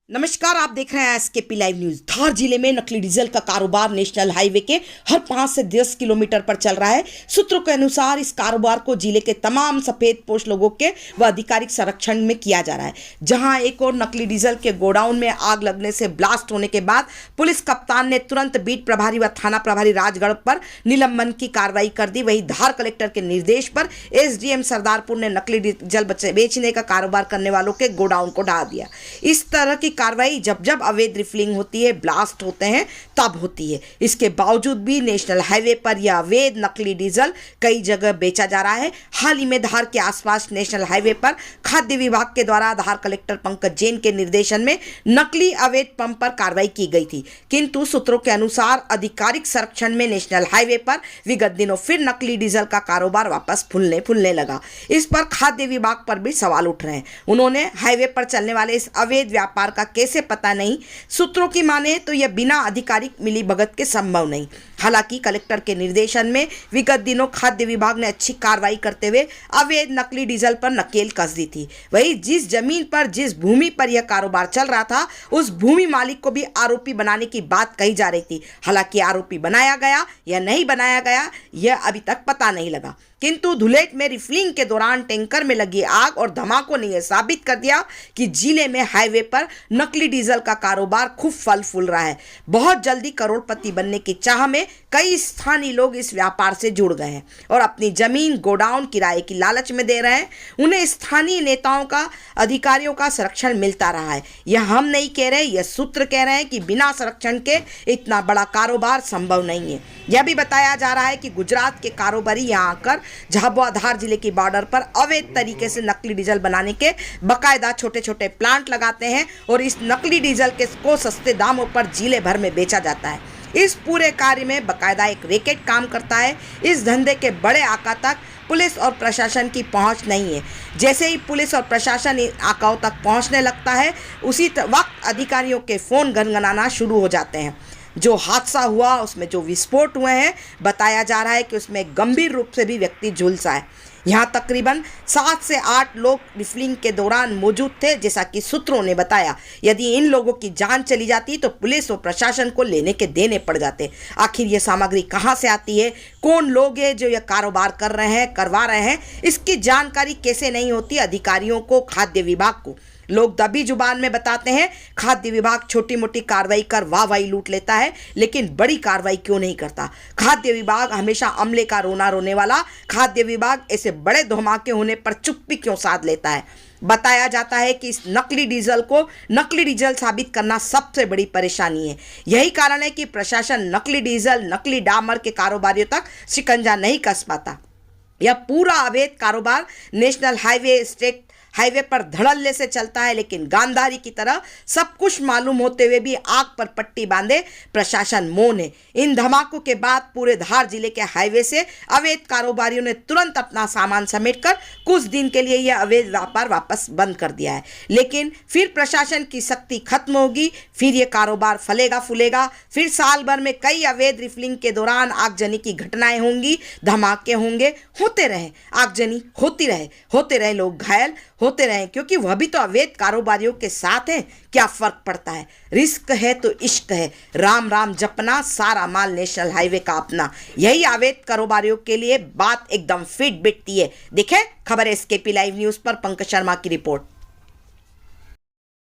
नमस्कार, आप देख रहे हैं एसकेपी लाइव न्यूज। धार जिले में नकली डीजल का कारोबार नेशनल हाईवे के हर 5 से 10 किलोमीटर पर चल रहा है। सूत्रों के अनुसार इस कारोबार को जिले के तमाम सफेद पोश लोगों के व आधिकारिक संरक्षण में किया जा रहा है। जहां एक और नकली डीजल के गोडाउन में आग लगने से ब्लास्ट होने के बाद पुलिस कप्तान ने तुरंत बीट प्रभारी व थाना प्रभारी राजगढ़ पर निलंबन की कार्रवाई कर दी। वहीं धार कलेक्टर के निर्देश पर एसडीएम सरदारपुर ने नकली डीजल बेचने का कारोबार करने वालों के गोडाउन को ढा दिया। इस तरह की कार्रवाई जब जब अवैध रिफिलिंग होती है, ब्लास्ट होते हैं, तब होती है। इसके बावजूद भी नेशनल हाईवे पर यह अवैध नकली डीजल कई जगह बेचा जा रहा है। हाल ही में धार के आसपास नेशनल हाईवे पर खाद्य विभाग के द्वारा धार कलेक्टर पंकज जैन के निर्देशन में नकली अवैध पंप पर कार्रवाई की गई थी, किंतु सूत्रों के अनुसार आधिकारिक संरक्षण में नेशनल हाईवे पर विगत दिनों फिर नकली डीजल का कारोबार वापस फूलने लगा। इस पर खाद्य विभाग पर भी सवाल उठ रहे हैं। उन्होंने हाईवे पर चलने वाले इस अवैध व्यापार का कैसे पता नहीं। सूत्रों की माने तो यह बिना आधिकारिक मिलीभगत के संभव नहीं। हालांकि कलेक्टर के निर्देशन में विगत दिनों खाद्य विभाग ने अच्छी कार्रवाई करते हुए अवैध नकली डीजल पर नकेल कस दी थी। वहीं जिस जमीन पर, जिस भूमि पर यह कारोबार चल रहा था, उस भूमि मालिक को भी आरोपी बनाने की बात कही जा रही थी। हालांकि आरोपी बनाया गया या नहीं बनाया गया, यह अभी तक पता नहीं लगा। किंतु धुलेट में रिफिलिंग के दौरान टैंकर में लगी आग और धमाकों ने यह साबित कर दिया कि जिले में हाईवे पर नकली डीजल का कारोबार खूब फल फूल रहा है। बहुत जल्दी करोड़पति बनने की चाह में कई स्थानीय लोग इस व्यापार से जुड़ गए हैं और अपनी जमीन, गोडाउन किराए की लालच में दे रहे हैं। उन्हें स्थानीय नेताओं का, अधिकारियों का संरक्षण मिलता रहा है। यह हम नहीं कह रहे, यह सूत्र कह रहे हैं कि बिना संरक्षण के इतना बड़ा कारोबार संभव नहीं है। यह भी बताया जा रहा है कि गुजरात के कारोबारी यहाँ आकर झाबुआ धार जिले की बॉर्डर पर अवैध तरीके से नकली डीजल बनाने के बकायदा छोटे छोटे प्लांट लगाते हैं और इस नकली डीजल को सस्ते दामों पर जिले भर में बेचा जाता है। इस पूरे कार्य में बकायदा एक रैकेट काम करता है। इस धंधे के बड़े आका तक पुलिस और प्रशासन की पहुंच नहीं है। जैसे ही पुलिस और प्रशासन इन आकाओं तक पहुंचने लगता है, उसी वक्त अधिकारियों के फोन गनगनाना शुरू हो जाते हैं। जो हादसा हुआ, उसमें जो विस्फोट हुए हैं, बताया जा रहा है कि उसमें गंभीर रूप से भी व्यक्ति झुलसा है। यहाँ तकरीबन 7 से 8 लोग रिफिलिंग के दौरान मौजूद थे। जैसा कि सूत्रों ने बताया, यदि इन लोगों की जान चली जाती तो पुलिस और प्रशासन को लेने के देने पड़ जाते। आखिर ये सामग्री कहाँ से आती है, कौन लोग हैं जो ये कारोबार कर रहे हैं, करवा रहे हैं, इसकी जानकारी कैसे नहीं होती अधिकारियों को, खाद्य विभाग को। लोग दबी जुबान में बताते हैं खाद्य विभाग छोटी मोटी कार्रवाई कर वाहवाही लूट लेता है, लेकिन बड़ी कार्रवाई क्यों नहीं करता। खाद्य विभाग हमेशा अमले का रोना रोने वाला, खाद्य विभाग ऐसे बड़े धमाके होने पर चुप्पी क्यों साध लेता है। बताया जाता है कि इस नकली डीजल को नकली डीजल साबित करना सबसे बड़ी परेशानी है। यही कारण है कि प्रशासन नकली डीजल, नकली डामर के कारोबारियों तक शिकंजा नहीं कस पाता। यह पूरा अवैध कारोबार नेशनल हाईवे, स्टेट हाईवे पर धड़ल्ले से चलता है, लेकिन गांधारी की तरह सब कुछ मालूम होते हुए भी आग पर पट्टी बांधे प्रशासन मौन है। इन धमाकों के बाद पूरे धार जिले के हाईवे से अवैध कारोबारियों ने तुरंत अपना सामान समेटकर कुछ दिन के लिए यह अवैध व्यापार वापस बंद कर दिया है। लेकिन फिर प्रशासन की शक्ति खत्म होगी, फिर यह कारोबार फलेगा फूलेगा। फिर साल भर में कई अवैध रिफिलिंग के दौरान आगजनी की घटनाएं होंगी, धमाके होंगे, होते रहे, आगजनी होती रहे, लोग घायल होते रहे, क्योंकि वह भी तो अवैध कारोबारियों के साथ हैं। क्या फर्क पड़ता है। रिस्क है तो इश्क है, राम राम जपना, सारा माल नेशनल हाईवे का अपना। यही अवैध कारोबारियों के लिए बात एकदम फिट बिटती है। देखें खबर एसकेपी लाइव न्यूज पर पंकज शर्मा की रिपोर्ट।